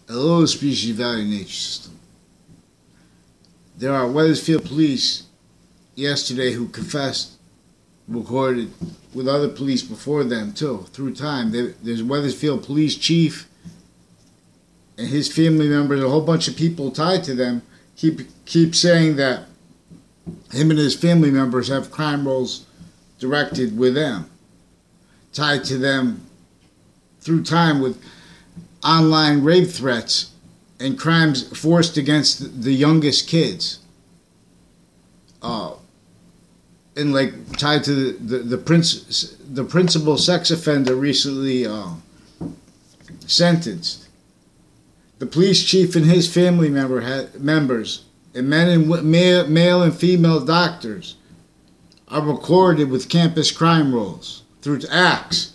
a low species value nature system. There are Wethersfield Police yesterday who confessed, recorded with other police before them too, through time. There's Wethersfield Police Chief and his family members, a whole bunch of people tied to them, keep saying that him and his family members have crime rolls directed with them, tied to them through time with online rape threats and crimes forced against the youngest kids. And like tied to the principal sex offender recently sentenced. The police chief and his family members and male and female doctors are recorded with campus crime rolls through acts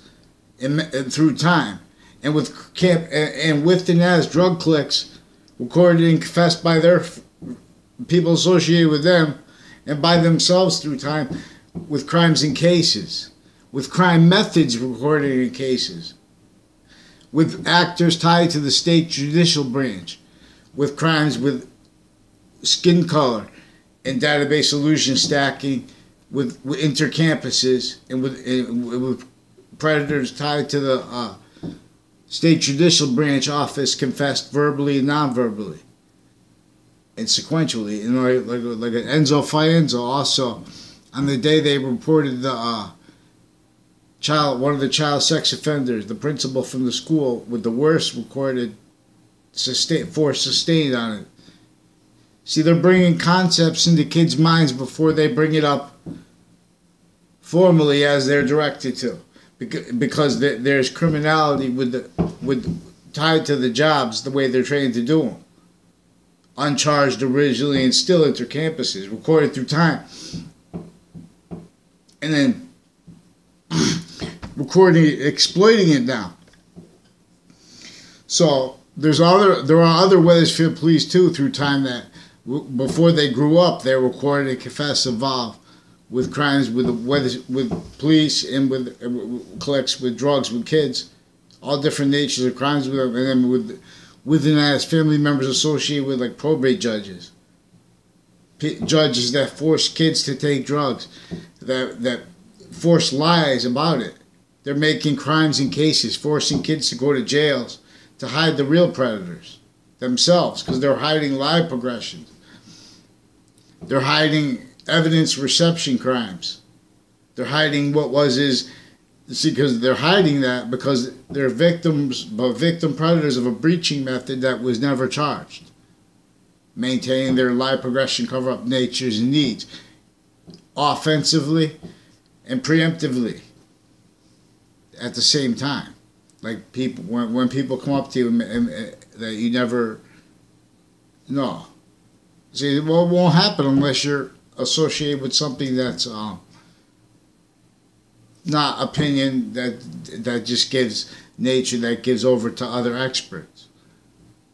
and through time, and with with and as drug clicks recorded and confessed by their people associated with them and by themselves through time, with crimes and cases, with crime methods recorded in cases, with actors tied to the state judicial branch, with crimes with skin color and database solution stacking, with intercampuses, and with predators tied to the state judicial branch office confessed verbally and non-verbally and sequentially. And like an Enzo Fienzo also, on the day they reported the one of the child sex offenders, the principal from the school, with the worst recorded force sustained on it. See, they're bringing concepts into kids' minds before they bring it up formally as they're directed to, because there's criminality tied to the jobs the way they're trained to do them. Uncharged originally and still intercampuses, recorded through time. And then exploiting it now. So there are other Wethersfield police too through time that before they grew up they recorded and confessed involved with crimes with police and with collects with drugs with kids, all different natures of crimes with them, and then within as family members associated with like probate judges, judges that force kids to take drugs, that force lies about it. They're making crimes and cases, forcing kids to go to jails to hide the real predators themselves, because they're hiding lie progressions. They're hiding evidence reception crimes. They're hiding because they're hiding that because they're victim predators of a breaching method that was never charged, maintaining their lie progression cover-up natures and needs, offensively and preemptively at the same time. Like people, when people come up to you and that you never know. See, it won't happen unless you're associated with something that's not opinion that just gives nature, that gives over to other experts.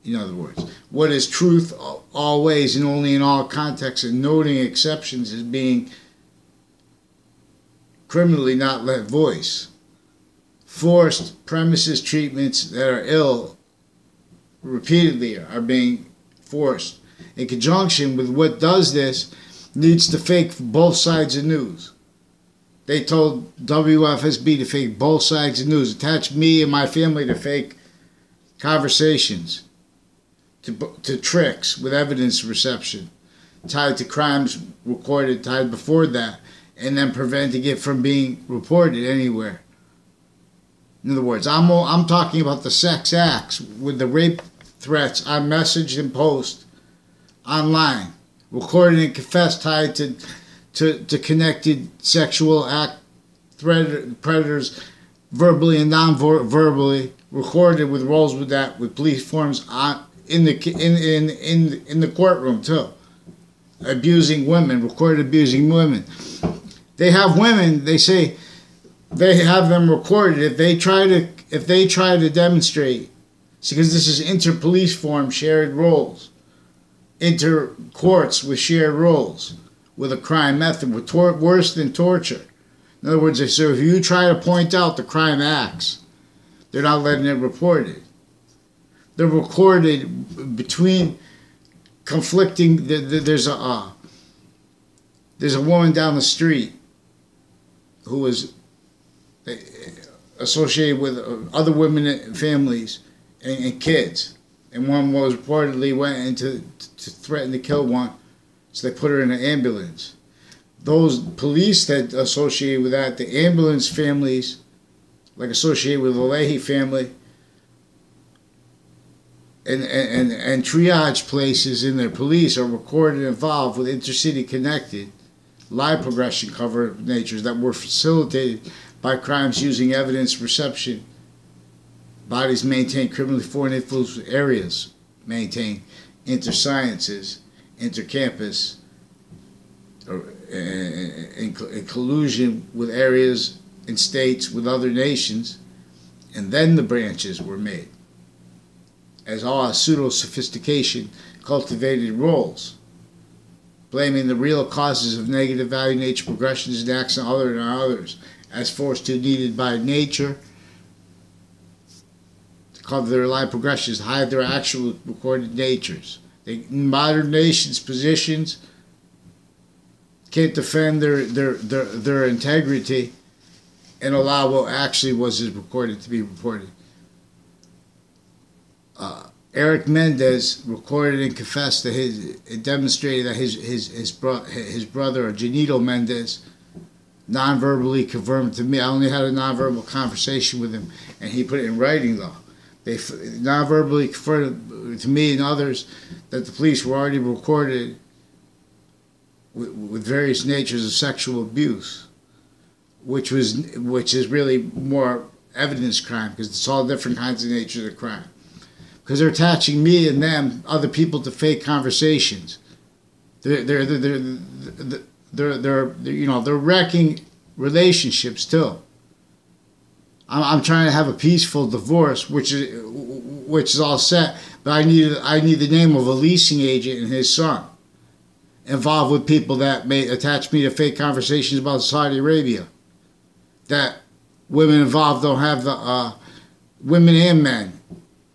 In other words, what is truth always and only in all contexts, and noting exceptions as being criminally not let voice. Forced premises treatments that are ill repeatedly are being forced. In conjunction with what does this needs to fake both sides of news. They told WFSB to fake both sides of news, attach me and my family to fake conversations, to tricks with evidence reception, tied to crimes recorded, tied before that, and then preventing it from being reported anywhere. In other words, I'm talking about the sex acts with the rape threats on message and post online, recorded and confessed, tied to connected sexual act predators, verbally and non-verbally, recorded with roles with that, with police forms in the courtroom too, abusing women, recorded abusing women. They have women. They say they have them recorded. If they try to demonstrate, because this is inter-police form shared roles, inter-courts with shared roles, with a crime method, with worse than torture. In other words, so if you try to point out the crime acts, they're not letting it reported. They're recorded between conflicting. There's a woman down the street who was associated with other women and families and kids, and one was reportedly went into to threaten to kill one, so they put her in an ambulance. Those police that associated with that, the ambulance families, like associated with the Leahy family, and triage places in their police are recorded involved with intercity connected live progression cover natures that were facilitated by crimes using evidence reception. Bodies maintain criminally foreign influence areas, maintain intersciences, intercampus, in collusion with areas and states with other nations, and then the branches were made. As all pseudo-sophistication cultivated roles, blaming the real causes of negative value nature progressions and acts on other than others as forced to needed by nature to cover their life progressions, hide their actual recorded natures. Modern nations' positions can't defend their integrity and allow what actually was reported to be reported. Eric Mendez recorded and confessed that it demonstrated that his brother, Janito Mendez, non-verbally confirmed to me. I only had a non-verbal conversation with him, and he put it in writing though. They non-verbally confirmed to me and others that the police were already recorded with various natures of sexual abuse, which is really more evidence crime, because it's all different kinds of natures of crime. Because they're attaching me and them, other people, to fake conversations. They're wrecking relationships too. I'm trying to have a peaceful divorce, which is all set, but I need the name of a leasing agent and his son involved with people that may attach me to fake conversations about Saudi Arabia. That women involved don't have the women and men.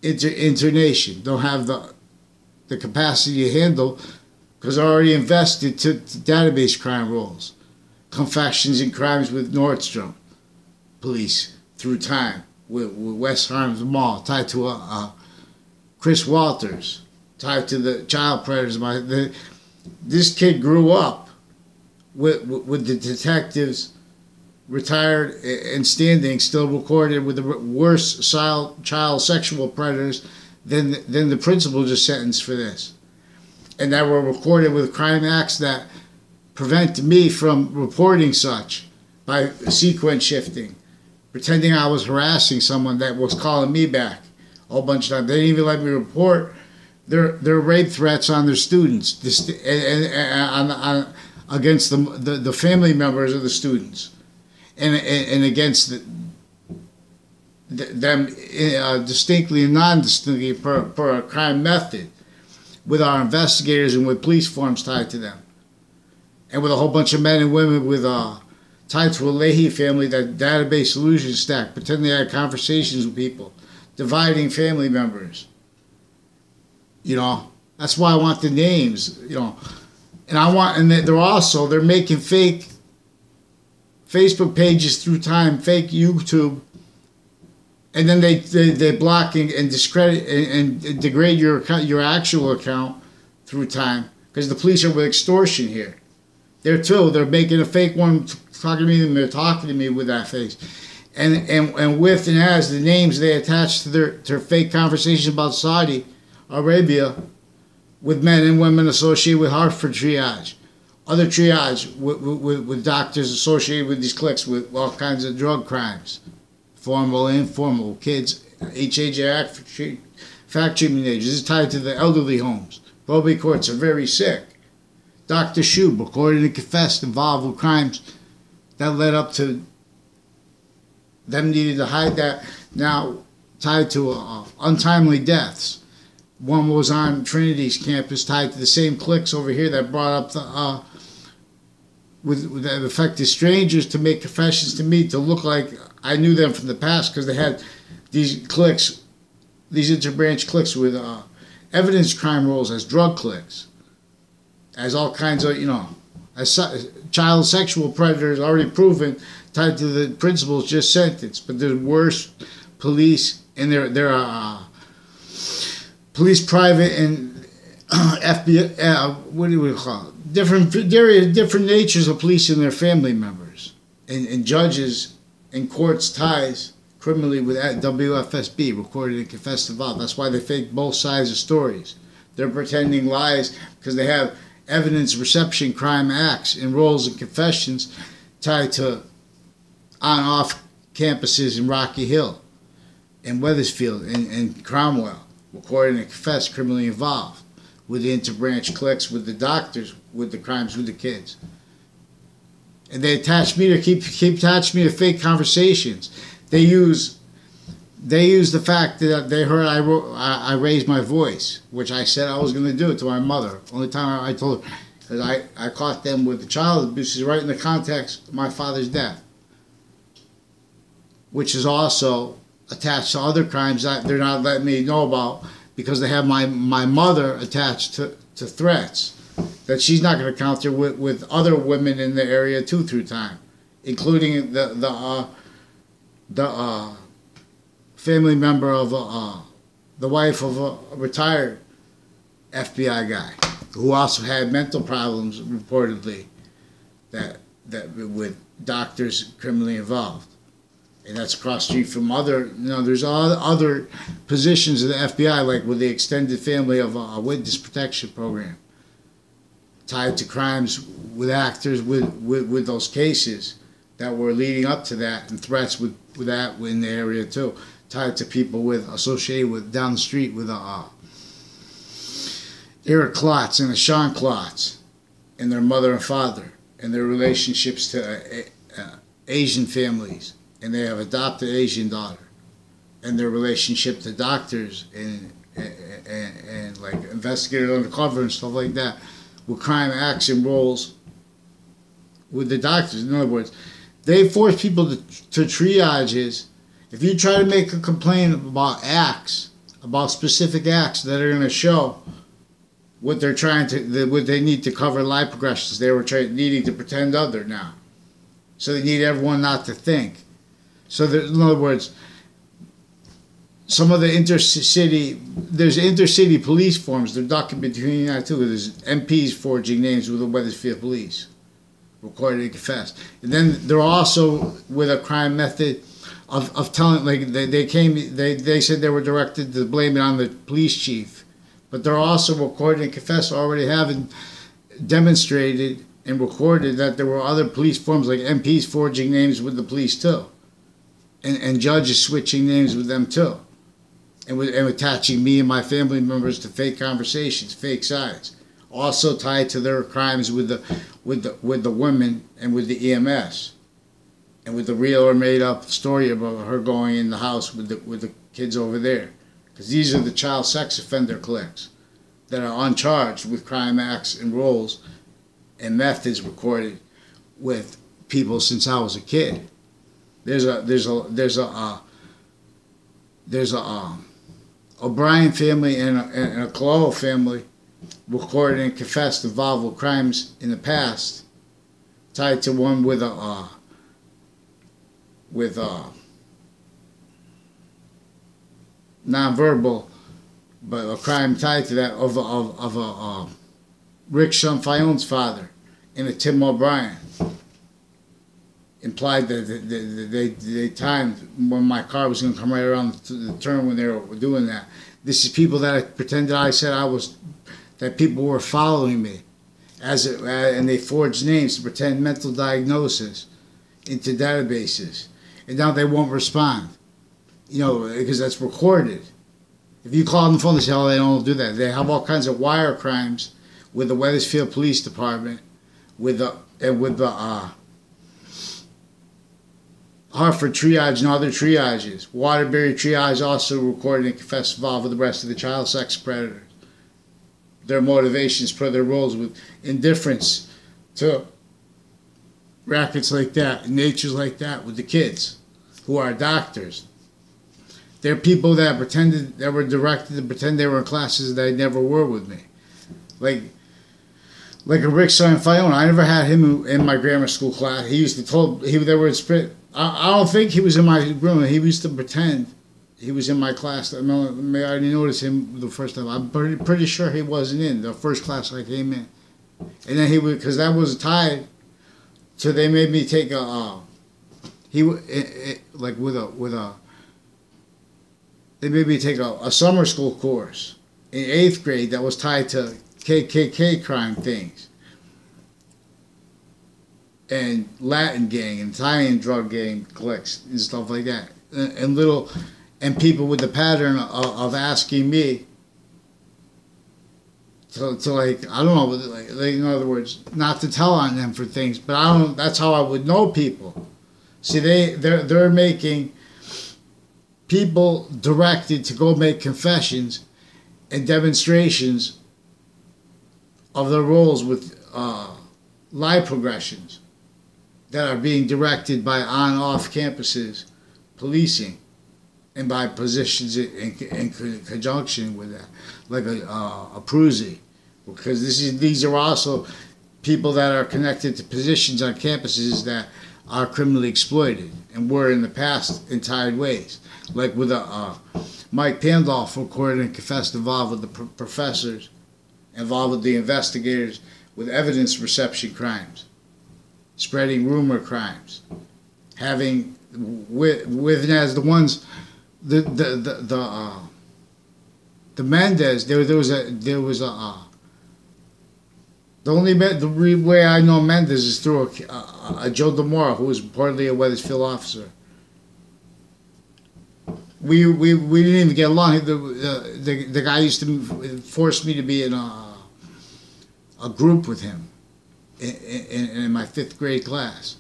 Internation don't have the capacity to handle, because they're already invested to database crime roles, confessions and crimes with Nordstrom police through time, with West Harlem Mall, tied to Chris Walters, tied to the child predators. This kid grew up with the detectives retired and standing, still recorded with the worst child sexual predators than the principal just sentenced for this. And that were recorded with crime acts that prevent me from reporting such by sequence shifting, pretending I was harassing someone that was calling me back a whole bunch of times. They didn't even let me report their rape threats on their students and against the family members of the students. And against them distinctly and non-distinctly per a crime method, with our investigators and with police forms tied to them, and with a whole bunch of men and women with tied to a Leahy family, that database solution stack, pretending they had conversations with people, dividing family members. That's why I want the names. And they're making fake Facebook pages through time, fake YouTube, and then they block and discredit and degrade your actual account through time, because the police are with extortion here. They're making a fake one talking to me, and they're talking to me with that face, and with and as the names they attach to their fake conversations about Saudi Arabia, with men and women associated with Hartford triage. Other triage with doctors associated with these cliques with all kinds of drug crimes, formal and informal, kids, HAJ fact treatment agents. This is tied to the elderly homes. Probate courts are very sick. Dr. Shub recorded and confessed involved with crimes that led up to them needing to hide that, now tied to untimely deaths. One was on Trinity's campus, tied to the same cliques over here that brought up with that affected strangers to make confessions to me to look like I knew them from the past, because they had these cliques these interbranch cliques with evidence crime roles as drug cliques, as all kinds of, as child sexual predators already proven, tied to the principals just sentenced. But there's worse police, and there are police private and FBI, what do we call it? Different natures of police and their family members, and judges and courts ties criminally with WFSB, recorded and confessed involved. That's why they fake both sides of stories. They're pretending lies because they have evidence reception crime acts and roles and confessions tied to on-off campuses in Rocky Hill, in Wethersfield, and Cromwell, recorded and confessed criminally involved with the interbranch cliques, with the doctors, with the crimes with the kids. And they attach me to keep attaching me to fake conversations. They use the fact that they heard I raised my voice, which I said I was going to do it to my mother. Only time I told her, because I caught them with the child abuse right in the context of my father's death, which is also attached to other crimes that they're not letting me know about because they have my mother attached to threats that she's not going to counter with other women in the area too through time, including the family member of the wife of a retired FBI guy who also had mental problems reportedly that with doctors criminally involved. And that's across the street from other, there's other positions of the FBI, like with the extended family of a witness protection program, tied to crimes with actors with those cases that were leading up to that, and threats with that in the area too, tied to people associated with down the street with Eric Klotz and the Sean Klotz and their mother and father and their relationships to Asian families. And they have adopted Asian daughter, and their relationship to doctors and like investigators undercover and stuff like that, with crime acts and roles with the doctors. In other words, they force people to triages. If you try to make a complaint about acts, about specific acts that are going to show what they're what they need to cover life progressions, they were needing to pretend other now. So they need everyone not to think. So in other words, some of the there's intercity police forms. They're documented between that too. There's MPs forging names with the Wethersfield Police, recorded and confessed. And then they're also with a crime method of telling, like they said they were directed to blame it on the police chief, but they're also recorded and confessed already having demonstrated and recorded that there were other police forms like MPs forging names with the police too. And judges switching names with them too, and attaching me and my family members to fake conversations, fake sides, also tied to their crimes with the women and with the EMS, and with the real or made up story about her going in the house with the kids over there, because these are the child sex offender cliques that are uncharged with crime acts and roles and methods recorded with people since I was a kid. There's a O'Brien family and a Collo family recorded and confessed involved with crimes in the past, tied to one with nonverbal, but a crime tied to that of a Rick Shumfion's father and a Tim O'Brien. Implied that they timed when my car was going to come right around the turn when they were doing that. This is people that pretended I said that people were following me, and they forged names to pretend mental diagnosis into databases, and now they won't respond, because that's recorded. If you call them on the phone, they say, "Oh, they don't do that." They have all kinds of wire crimes with the Wethersfield Police Department, with the Hartford triage and other triages. Waterbury triage also recorded and confessed involved with the rest of the child sex predators. Their motivations per their roles with indifference to rackets like that, natures like that with the kids who are doctors. There are people that pretended, that were directed to pretend they were in classes that they never were with me. Like a Rick Sanfione. I never had him in my grammar school class. He used to they were I don't think he was in my room. He used to pretend he was in my class. I didn't notice him the first time. I'm pretty sure he wasn't in the first class I came in. And then he would, because that was tied to, they made me take they made me take a summer school course in 8th grade that was tied to KKK crime things. And Latin gang and Italian drug gang cliques and stuff like that. And people with the pattern of asking me to like, I don't know, like in other words, not to tell on them for things, but that's how I would know people. See, they're making people directed to go make confessions and demonstrations of their roles with lie progressions that are being directed by on-off campuses policing and by positions in conjunction with that, like a Prusi, because these are also people that are connected to positions on campuses that are criminally exploited and were in the past in tied ways, like with Mike Pandolf recorded and confessed involved with the professors, involved with the investigators, with evidence reception crimes, spreading rumor crimes, having with as the ones the Mendez, the only the way I know Mendez is through a Joe DeMora, who was reportedly a Wethersfield officer. We didn't even get along. The guy used to force me to be in a group with him in my 5th grade class,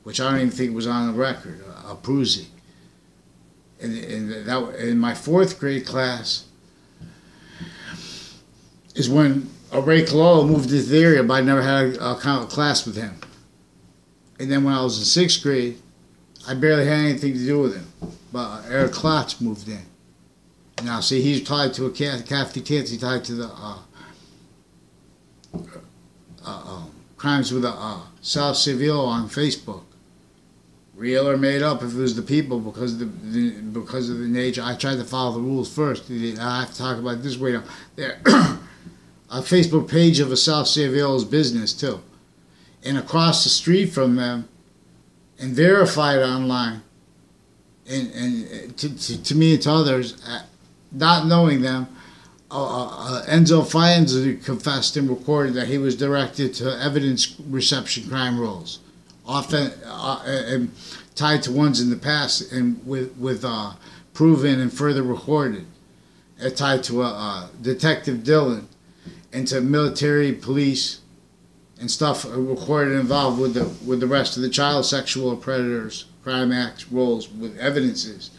which I don't even think was on the record, a Prusi. And in my 4th grade class is when Ray Cololo moved to the area, but I never had a class with him. And then when I was in 6th grade, I barely had anything to do with him. But Eric Klotz moved in. Now, see, he's tied to a Kathy Tansy, tied to the crimes with South Seville on Facebook. Real or made up, if it was the people, because of the nature. I tried to follow the rules first. I have to talk about it this way now. There, a Facebook page of a South Seville's business too, and across the street from them, and verified online, and to me and to others, not knowing them, Enzo Fienza confessed and recorded that he was directed to evidence reception crime roles, often and tied to ones in the past, and with proven and further recorded, tied to Detective Dillon, and to military, police, and stuff recorded involved with the rest of the child sexual predators crime act roles with evidences,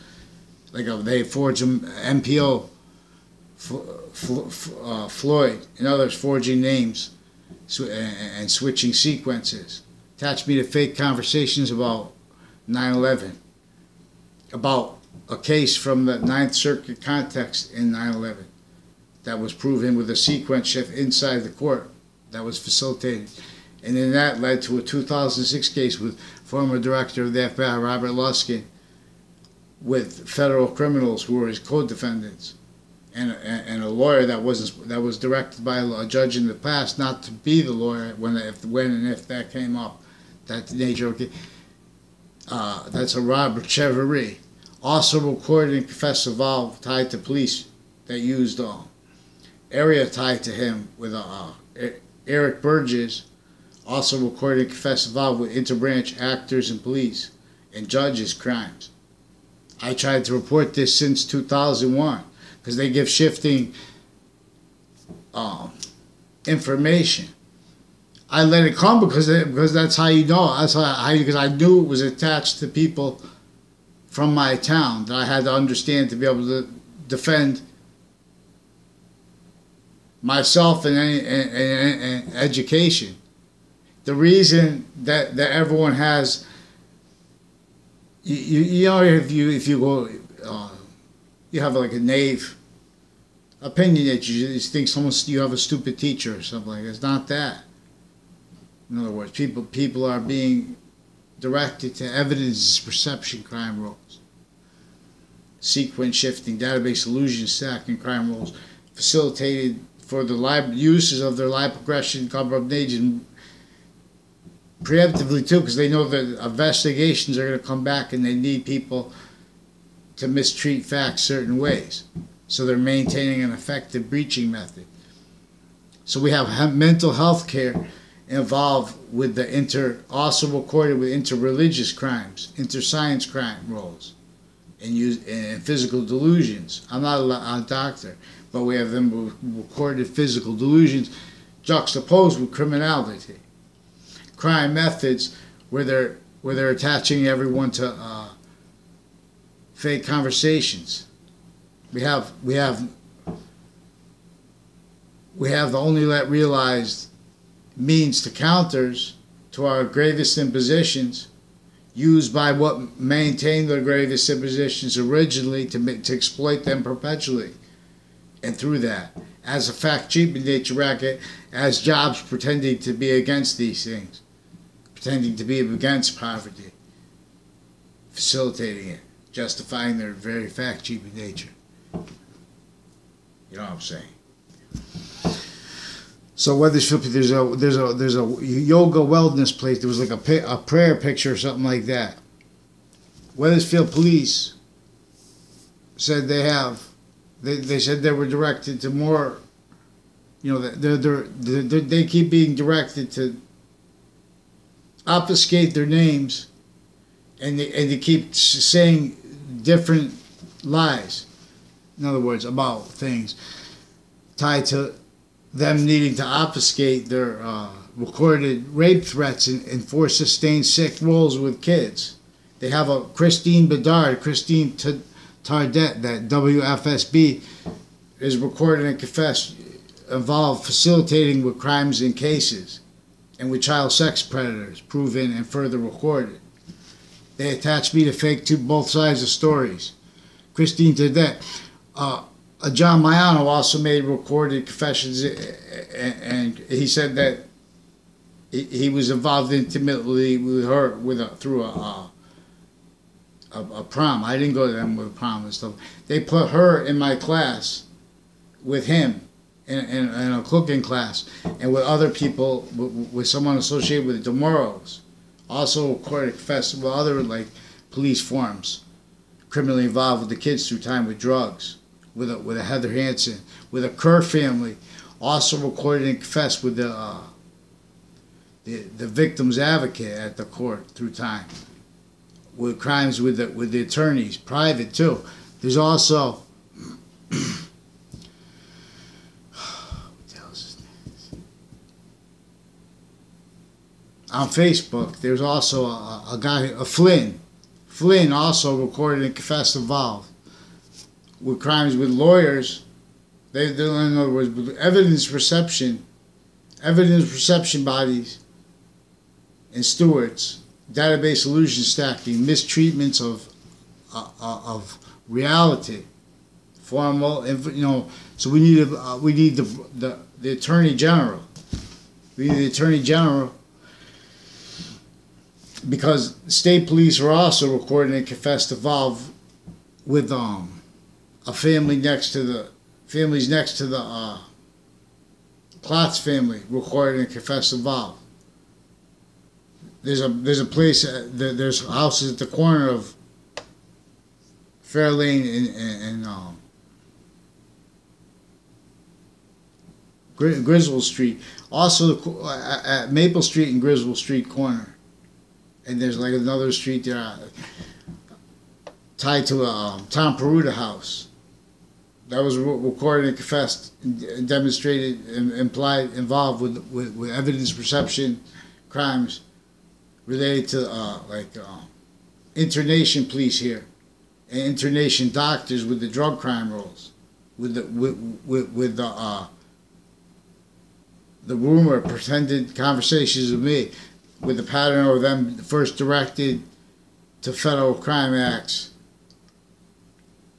like they forged MPO. Floyd and others forging names and switching sequences. Attached me to fake conversations about 9/11, about a case from the 9th Circuit context in 9/11 that was proven with a sequence shift inside the court that was facilitated. And then that led to a 2006 case with former director of the FBI, Robert Luskin, with federal criminals who were his co-defendants. And a lawyer that was directed by a judge in the past not to be the lawyer when and if that came up, that nature. Okay, that's a Robert Chevery, also recorded and confessed involved tied to police that used area tied to him with Eric Burgess, also recorded and confessed involved with interbranch actors and police and judges crimes. I tried to report this since 2001. Because they give shifting information. I let it come because that's how you know. That's because I knew it was attached to people from my town that I had to understand to be able to defend myself and education. The reason that everyone has, you know, if you go. you have like a naive opinion that you just think you have a stupid teacher or something like that. It's not that. In other words, people are being directed to evidence perception crime roles, sequence shifting, database illusion stacking crime roles, facilitated for the uses of their lie progression, cover-up agent, preemptively too, because they know that investigations are going to come back and they need people to mistreat facts certain ways. So they're maintaining an effective breaching method. So we have mental health care involved with also recorded with interreligious crimes, interscience crime roles, and physical delusions. I'm not a doctor, but we have them recorded physical delusions juxtaposed with criminality. Crime methods where they're attaching everyone to fake conversations. We have the only let realized means to counters to our gravest impositions, used by what maintained the gravest impositions originally to exploit them perpetually. And through that, as a fact treatment nature racket, as jobs pretending to be against these things, pretending to be against poverty, facilitating it, justifying their very fact treatment nature. You know what I'm saying? So Wethersfield, there's a yoga wellness place. There was like a prayer picture or something like that. Wethersfield Police said they said they were directed to more. You know, they keep being directed to obfuscate their names, and they keep saying different lies. In other words, about things tied to them needing to obfuscate their recorded rape threats and force sustained sick roles with kids. They have a Christine Tardet, that WFSB is recorded and confessed involved facilitating with crimes and cases and with child sex predators proven and further recorded. They attach me to fake to both sides of stories. Christine Tardet. John Maiano also made recorded confessions, and he said that he was involved intimately with her through a prom. I didn't go to them with a prom and stuff. They put her in my class with him in a cooking class, and with other people, with someone associated with the DeMoros. Also recorded confessed with other like police forms, criminally involved with the kids through time with drugs. With a Heather Hansen, with a Kerr family, also recorded and confessed with the victim's advocate at the court through time, with crimes with the attorneys, private too. There's also what the hell is his name? On Facebook, there's also a guy, Flynn. Flynn also recorded and confessed involved with crimes with lawyers. They in other words, with evidence perception bodies and stewards, database illusion stacking, mistreatments of reality, formal, you know. So we need the attorney general. We need the attorney general because state police are also recorded and confessed involved with a family next to the Klotz family recorded and confessed involved. There's a place there's houses at the corner of Fair Lane and Griswold Street. Also at Maple Street and Griswold Street corner, and there's like another street there tied to a Tom Peruta house. That was recorded and confessed and demonstrated and implied involved with evidence perception crimes related to internation police here and internation doctors with the drug crime roles, with the rumor pretended conversations with me, with the pattern of them first directed to federal crime acts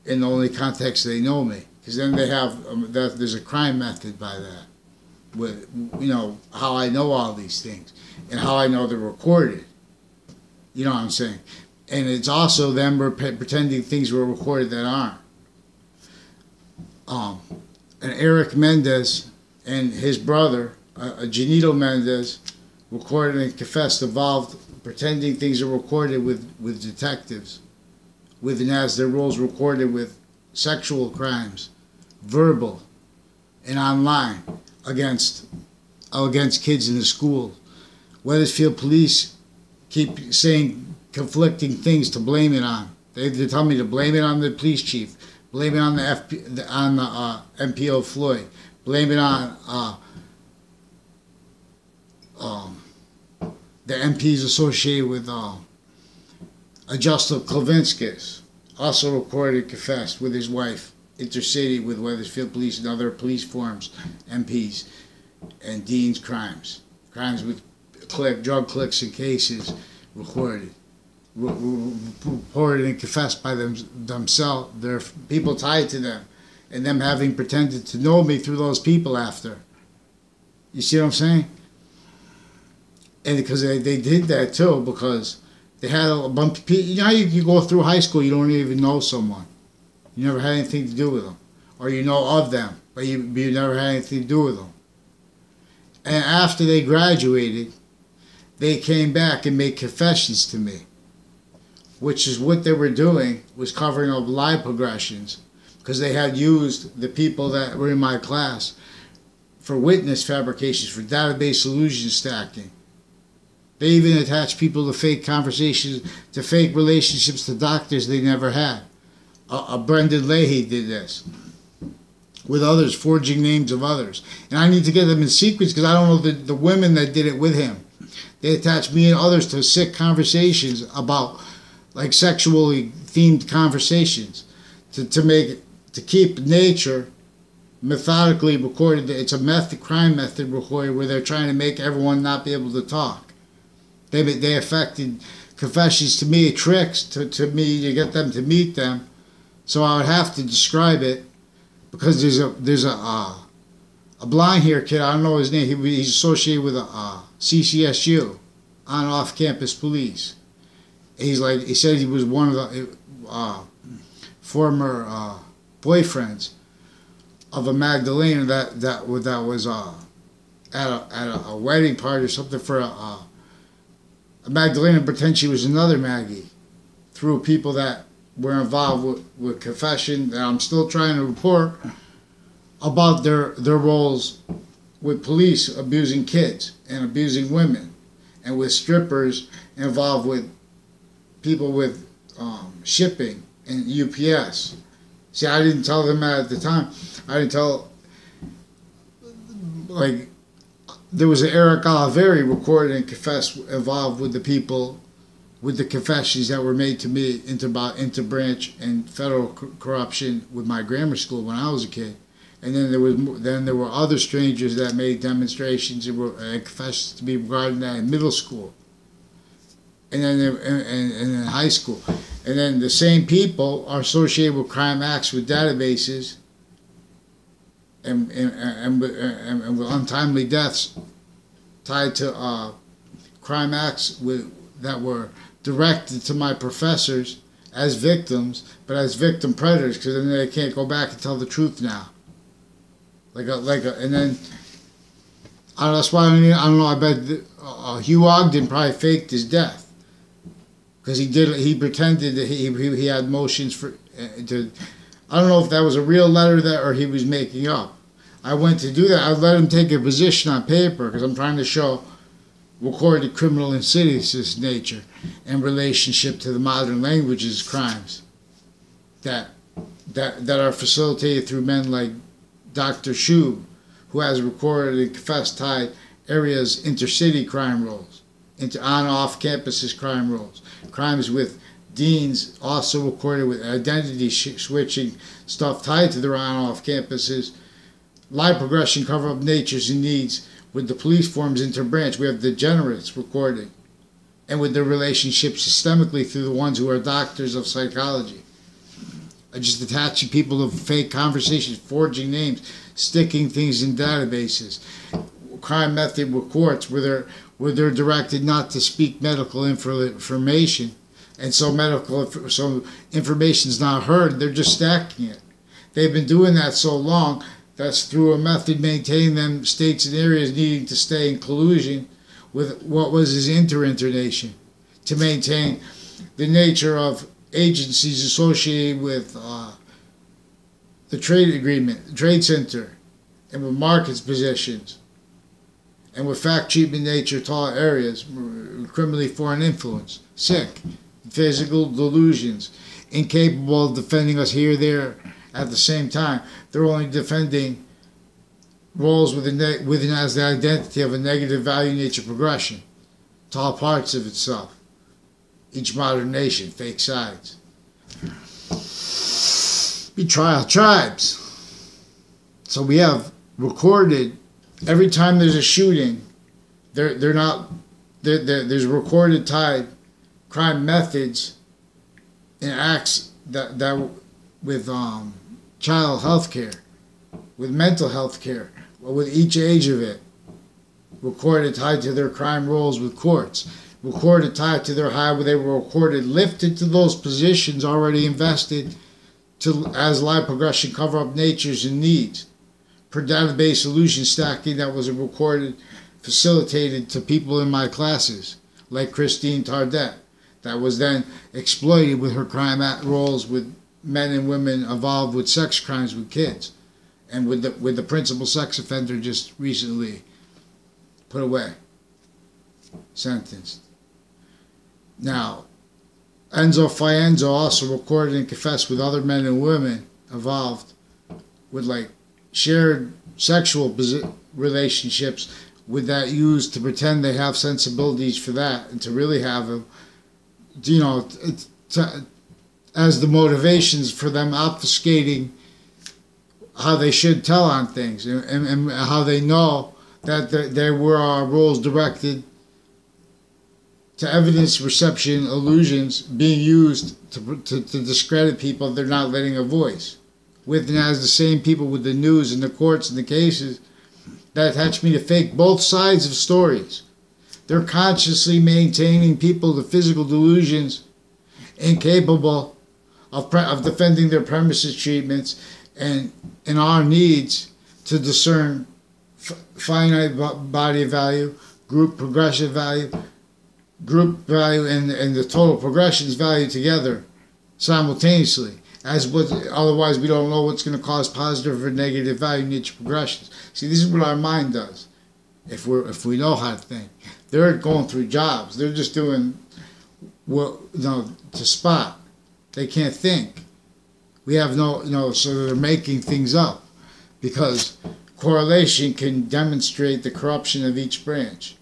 in the only context they know me. Because then they have, there's a crime method by that. With, you know, how I know all these things and how I know they're recorded. You know what I'm saying? And it's also them pretending things were recorded that aren't. And Eric Mendez and his brother, Janito Mendez, recorded and confessed involved pretending things are recorded with detectives, with and as their roles recorded with sexual crimes, verbal and online, against kids in the school. Wethersfield Police keep saying conflicting things to blame it on. They tell me to blame it on the police chief, blame it on the MPO Floyd, blame it on the MPs associated with Adjuster Klavinskis, also recorded and confessed with his wife, intercity with Wethersfield Police and other police forms, MPs, and Dean's crimes with drug clicks and cases recorded, reported and confessed by themselves, their people tied to them, and them having pretended to know me through those people after. You see what I'm saying? And because they did that too, because they had a bunch of people. You know how you go through high school, you don't even know someone. You never had anything to do with them. Or you know of them, but you never had anything to do with them. And after they graduated, they came back and made confessions to me, which is what they were doing, was covering up lie progressions, because they had used the people that were in my class for witness fabrications, for database illusion stacking. They even attached people to fake conversations, to fake relationships to doctors they never had. Brendan Leahy did this with others, forging names of others. And I need to get them in sequence because I don't know the women that did it with him. They attached me and others to sick conversations about, like, sexually themed conversations to keep nature methodically recorded. It's a crime method recorded where they're trying to make everyone not be able to talk. They affected confessions to me, tricks to me to get them to meet them. So I would have to describe it because there's a blind hair kid. I don't know his name. He's associated with CCSU, on off-campus police. He said he was one of the former boyfriends of a Magdalena that was at a wedding party or something for a Magdalena pretend she was another Maggie through people that were involved with confession that I'm still trying to report about their roles with police abusing kids and abusing women, and with strippers involved with people with shipping and UPS. See, I didn't tell them that at the time. I didn't tell, like, there was an Eric Oliveri recorded and confessed involved with the people, with the confessions that were made to me into interbranch and federal corruption with my grammar school when I was a kid. And then there were other strangers that made demonstrations and confessions to be regarded that in middle school, and then in high school. And then the same people are associated with crime acts with databases and with untimely deaths tied to crime acts that were directed to my professors as victims, but as victim predators, because then they can't go back and tell the truth now. And then that's why I don't know. I bet Hugh Ogden probably faked his death because he pretended that he had motions for to. I don't know if that was a real letter or he was making up. I went to do that. I let him take a position on paper because I'm trying to show recorded criminal insidious nature in relationship to the modern languages crimes that are facilitated through men like Dr. Shub, who has recorded and confessed tied areas intercity crime rolls, into on-off campuses crime rolls, crimes with deans also recorded with identity switching stuff tied to their on-off campuses, lie progression, cover-up natures and needs with the police forms interbranch. We have degenerates recording, and with their relationship systemically through the ones who are doctors of psychology. just attaching people to fake conversations, forging names, sticking things in databases. Crime method with courts where they're directed not to speak medical information, and so information is not heard. They're just stacking it. They've been doing that so long. That's through a method maintaining them states and areas needing to stay in collusion with what was his internation to maintain the nature of agencies associated with the trade agreement, the trade center, and with markets positions, and with fact treatment nature to all areas, criminally foreign influence, sick, physical delusions, incapable of defending us here, there, at the same time. They're only defending roles within as the identity of a negative value nature progression to all parts of itself. Each modern nation, fake sides. Betrayal tribes. So we have recorded every time there's a shooting, there's recorded tied crime methods and acts that with child health care, with mental health care, with each age of it, recorded tied to their crime roles with courts, recorded tied to their high where they were recorded, lifted to those positions already invested to as life progression cover up natures and needs. Per database solution stacking that was recorded, facilitated to people in my classes, like Christine Tardet, that was then exploited with her crime roles with men and women involved with sex crimes with kids, and with the principal sex offender just recently put away, sentenced. Now, Enzo Fienzo also recorded and confessed with other men and women involved with like shared sexual relationships with that used to pretend they have sensibilities for that and to really have them, you know, as the motivations for them obfuscating how they should tell on things and how they know that there were roles directed to evidence reception illusions being used to discredit people they're not letting a voice. With and as the same people with the news and the courts and the cases that attach me to fake both sides of stories. They're consciously maintaining people to physical delusions incapable of defending their premises treatments and our needs to discern finite body value, group progressive value, group value, and the total progressions value together simultaneously. Otherwise we don't know what's going to cause positive or negative value nature progressions. See, this is what our mind does. If we know how to think, they're going through jobs. They're just doing to spot. They can't think. We have so they're making things up because correlation can demonstrate the corruption of each branch,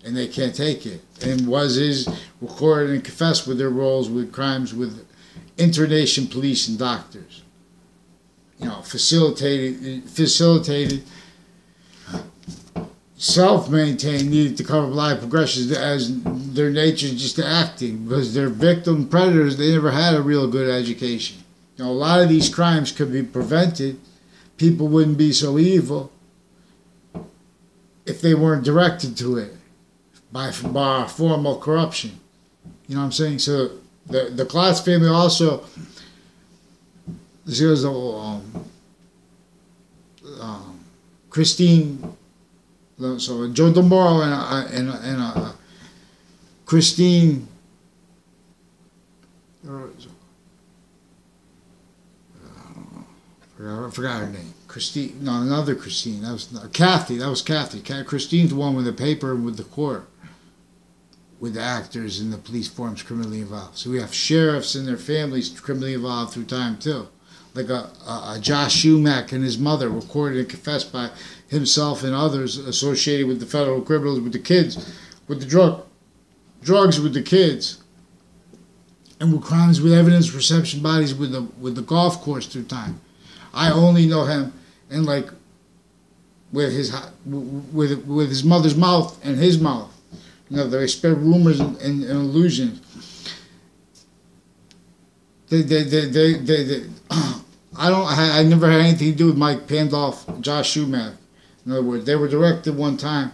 and they can't take it. And is recorded and confessed with their roles with crimes with internation police and doctors. Facilitated, self-maintained, needed to cover live progressions as their nature is just acting because they're victim predators. They never had a real good education. A lot of these crimes could be prevented. People wouldn't be so evil if they weren't directed to it by formal corruption. You know what I'm saying? So the Klotz family also, there's Christine, so Joe DeMoro and Christine, I forgot her name. Christine, no, another Christine. That was Kathy. That was Kathy. Christine's the one with the paper with the court, with the actors and the police forms criminally involved. So we have sheriffs and their families criminally involved through time too. Like a Josh Schumack and his mother recorded and confessed by himself and others associated with the federal criminals, with the kids, with the drugs with the kids, and with crimes with evidence reception bodies with the golf course through time. I only know him and with his mother's mouth and his mouth. They spread rumors and illusions. I never had anything to do with Mike Pandolph, Josh Schumacher. In other words, they were directed one time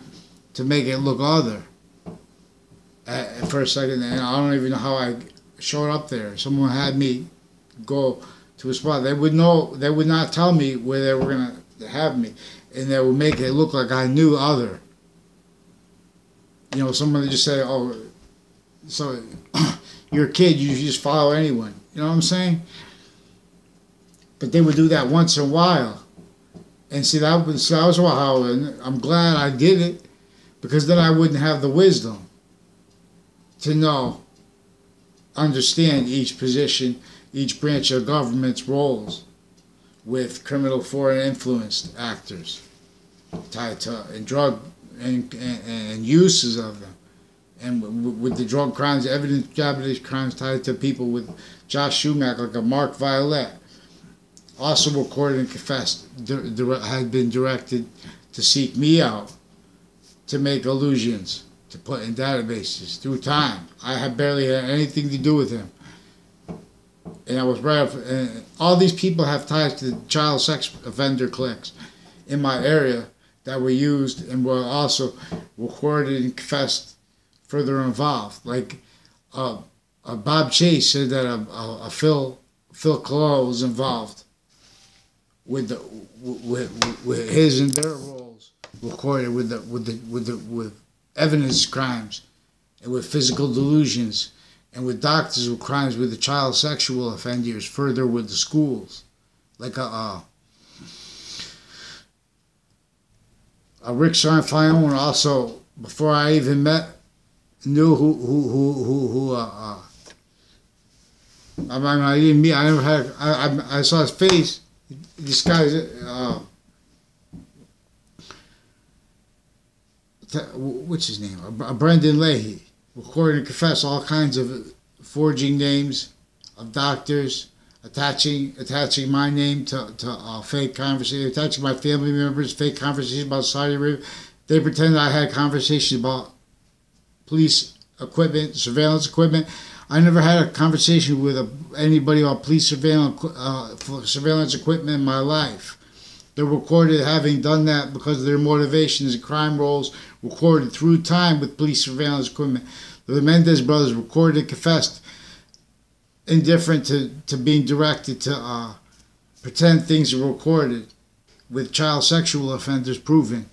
to make it look other. For a second, and I don't even know how I showed up there. Someone had me go to a spot. They would know. They would not tell me where they were gonna have me, and they would make it look like I knew other. You know, someone would just say, "Oh, so you're a kid. You just follow anyone." You know what I'm saying? But they would do that once in a while, and see that was how. And I'm glad I did it, because then I wouldn't have the wisdom to know, understand each position, each branch of government's roles with criminal foreign influenced actors tied to and drug and uses of them, and with the drug crimes, evidence crimes tied to people with Josh Schumacher, like a Mark Violet, also recorded and confessed, had been directed to seek me out, to make allusions, to put in databases through time. I had barely had anything to do with him. And I was right up, and all these people have ties to child sex offender cliques in my area that were used and were also recorded and confessed further involved. Like Bob Chase said that a Phil Collo was involved with his and their roles recorded with evidence crimes and with physical delusions, and with doctors with crimes with the child sexual offenders, further with the schools. Like a Rick Sarfaione also, before I even knew who I didn't meet, I never had, I saw his face. This guy's, what's his name? Brendan Leahy. Recorded and confessed all kinds of forging names of doctors, attaching my name to fake conversations, attaching my family members, fake conversations about Saudi Arabia. They pretended I had conversations about police equipment, surveillance equipment. I never had a conversation with anybody about police surveillance equipment in my life. They're recorded having done that because of their motivations and crime roles, recorded through time with police surveillance equipment. The Mendez brothers recorded and confessed, indifferent to being directed to pretend things are recorded, with child sexual offenders proven,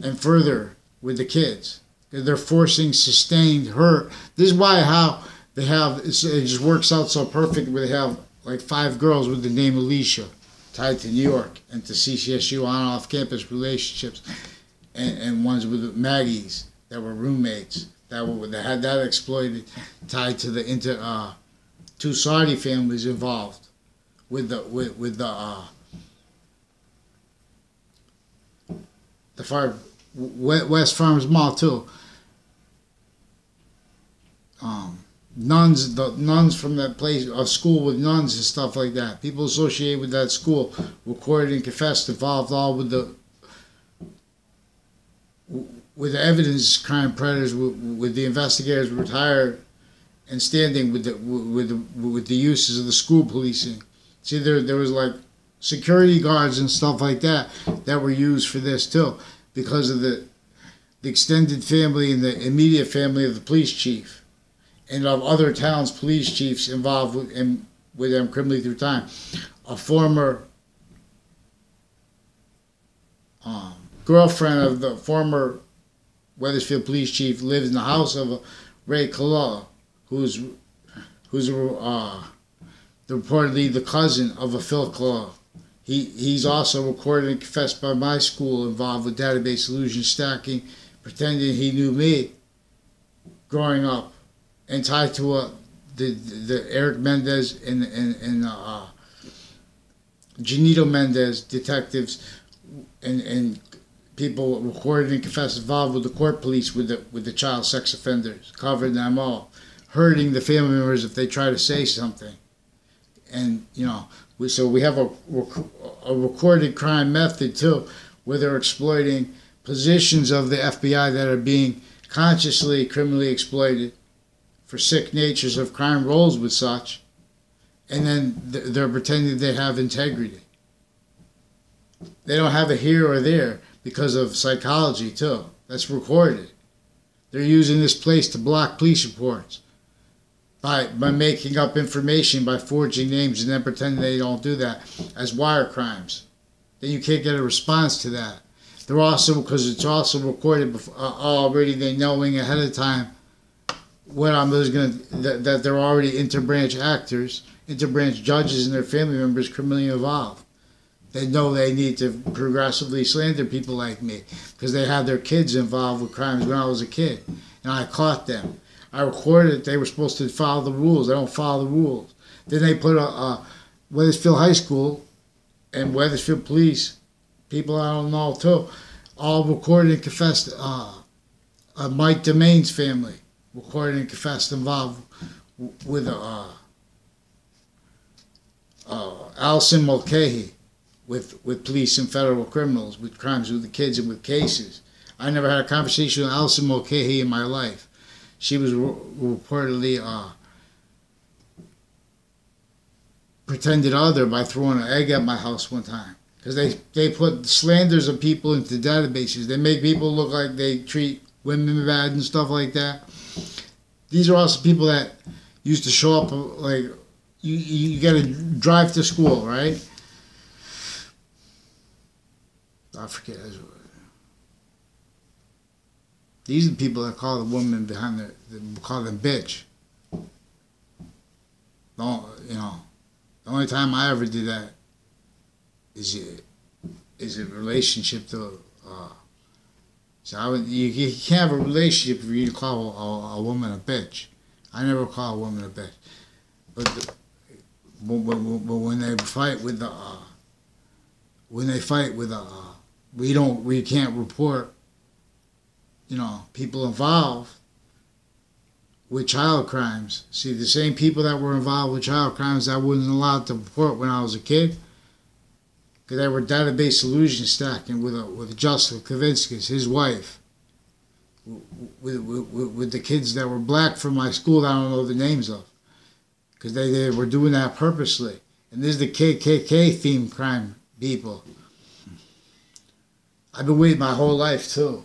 and further with the kids. They're forcing sustained hurt. This is why how they have, it just works out so perfect, where they have like 5 girls with the name Alicia tied to New York and to CCSU on and off campus relationships, and ones with Maggies that were roommates that had that exploited, tied to the 2 Saudi families involved with the West Farms Mall too. Nuns from that place, a school with nuns and stuff like that. People associated with that school recorded and confessed, involved all with the evidence crime predators, with the investigators retired and standing with the uses of the school policing. See, there was like security guards and stuff like that were used for this too, because of the extended family and the immediate family of the police chief, and of other towns' police chiefs involved with them criminally through time. A former girlfriend of the former Wethersfield police chief lives in the house of Ray Collo, who's reportedly the cousin of a Phil Collo. He's also recorded and confessed by my school, involved with database solution stacking, pretending he knew me growing up, and tied to the Eric Mendez and Janito Mendez detectives and people recorded and confessed involved with the court police with the child sex offenders, covering them all, hurting the family members if they try to say something. And so we have a recorded crime method too, where they're exploiting positions of the FBI that are being consciously criminally exploited for sick natures of crime roles with such, and then they're pretending they have integrity. They don't have it here or there because of psychology too. That's recorded. They're using this place to block police reports by making up information, by forging names, and then pretending they don't do that as wire crimes. Then you can't get a response to that. They're also, because it's also recorded before, already, they knowing ahead of time what that they're already interbranch actors, interbranch judges, and their family members criminally involved. They know they need to progressively slander people like me because they had their kids involved with crimes when I was a kid, and I caught them. I recorded it. They were supposed to follow the rules. They don't follow the rules. Then they put Wethersfield High School and Wethersfield Police, people I don't know too, all recorded and confessed. Mike DeMaine's family recorded and confessed involved with Allison Mulcahy with police and federal criminals, with crimes with the kids and with cases. I never had a conversation with Allison Mulcahy in my life. She was reportedly pretended other by throwing an egg at my house one time. Because they put slanders of people into databases. They make people look like they treat women bad and stuff like that. These are also people that used to show up, like, you got to drive to school, right? I forget. These are the people that call the woman behind call them bitch. Don't, the only time I ever did that is a relationship to, you can't have a relationship if you call a woman a bitch. I never call a woman a bitch. But when they fight with we can't report, people involved with child crimes. See, the same people that were involved with child crimes I wasn't allowed to report when I was a kid, because they were database solution stacking with Justin Kavinsky, his wife, with the kids that were black from my school that I don't know the names of, because they were doing that purposely. And this is the KKK themed crime people. I've been waiting my whole life too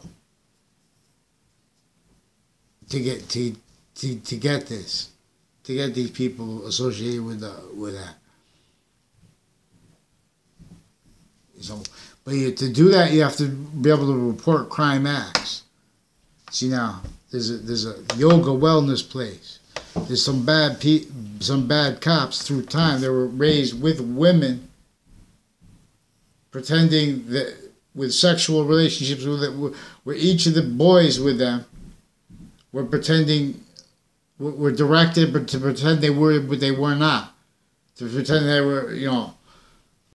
to get this, to get these people associated with that. So, but to do that, you have to be able to report crime acts. See, now there's a yoga wellness place. There's some bad cops through time. They were raised with women, pretending that with sexual relationships where each of the boys with them were pretending, were directed to pretend they were, but they were not. To pretend they were,